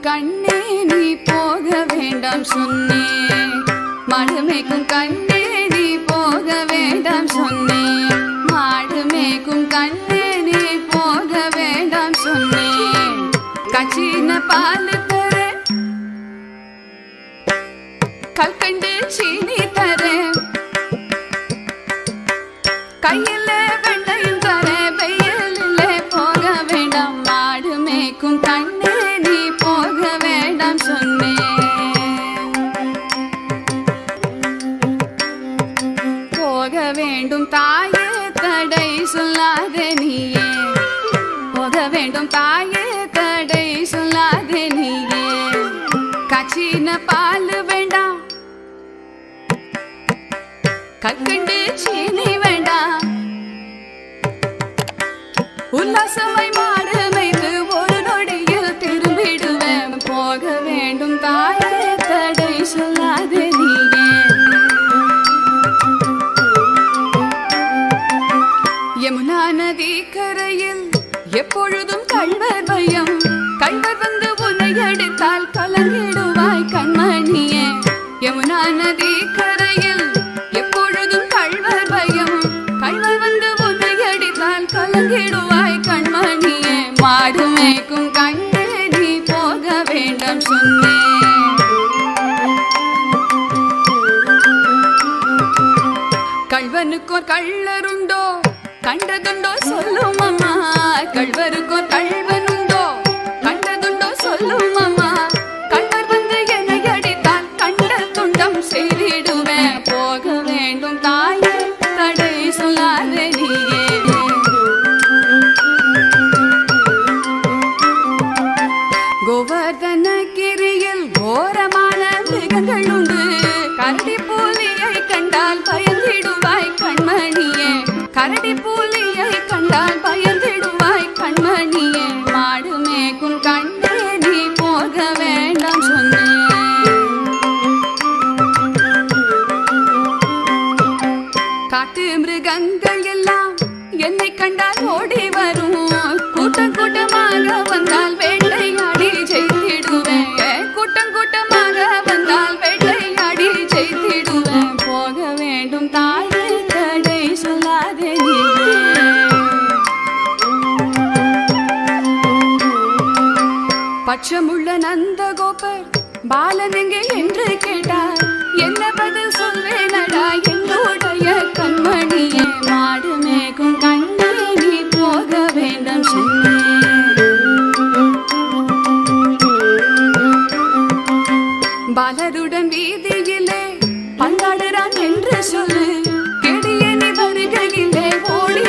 கண்ணே நீ போக வேண்டாம் சொன்னேன். மாடு மேய்க்கும் கண்ணே நீ போக வேண்டாம் சொன்னேன். மாடு மேய்க்கும் கண்ணே நீ போக வேண்டாம் சொன்னேன். கச்சின பால் தர கல்கண்டு சீனி தர கையில வெண்டையும் தர வெயிலில் போக வேண்டாம். மாடு மேய்க்கும் கண்ணே நீ போக வேண்டாம் சொன்னேன். போக வேண்டும் தாயே தடை சொல்லாத நீயே. போக வேண்டும் தாயே தடை சொல்லாத நீயே. காய்ச்சின பால் வேண்டாம் கற்கண்டு சீனி வேண்டாம். உல்லாசமாய் மாடு மேய்த்து ஒரு நொடியில் திரும்பிடுவேன். போக வேண்டும் தாயே தடை சொல்லாத நீயே. யமுனா நதி கரையில் எப்பொழுதும் கள்வர் பயம். கள்வர் வந்து உன்னை அடித்தால் கலங்கிடுவாய் கண்மணியே. யமுனா நதி கரையில் எப்பொழுதும் கள்வர் பயம். கள்வர் வந்து உன்னை அடித்தால் கலங்கிடுவாய் கண்மணியே. மாடு மேய்க்கும் கண்ணே நீ போக வேண்டாம் சொன்னேன். கள்வனுக்கோர் கள்ளருண்டோ கண்டதுண்டோ சொல்லும் அம்மா. கள்வருக்கோர் கள்வனுண்டோ கண்டதுண்டோ சொல்லும் அம்மா. கள்வர் வந்து என்னை அடித்தால் கண்ட துண்டம் செய்திடுவேன். போக வேண்டும் தாயே தடை சொல்லாத நீயே. கோவர்தனகிரியில் கோரமான மிருகங்கள் உண்டு. கரடி புலியை கண்டால் பயந்திடுவாய் கண்மணியே. கரடி புலியை கண்டால் பயந்திடுவாய் கண்மணியே. மாடு மேய்க்கும் கண்ணே நீ போக வேண்டாம் சொன்னேன். காட்டு மிருகங்கள் எல்லாம் என்னை கண்டால் ஓடி வரும். கூட்டம் கூட்டமாக வந்தால் வேட்டையாடி ஜெயித்திடுவேன். கூட்டம் கூட்டமாக வந்தால் வேட்டையாடி ஜெயித்திடுவேன். போக வேண்டும் தாயே தடை சொல்லாத நீயே. பச்சமுள்ள நந்தகோபர் பாலன் எங்கே என்று கேட்டார். என்ன பதில் சொல்வேனடா என்னுடைய கண்மணியே. மாடு மேய்க்கும் கண்ணே நீ போக வேண்டாம் சொன்னேன். பாலருடன் வீதியிலே பந்தாடுறான் என்று சொல்லு. கெடிய நீ வருகையிலே ஓடி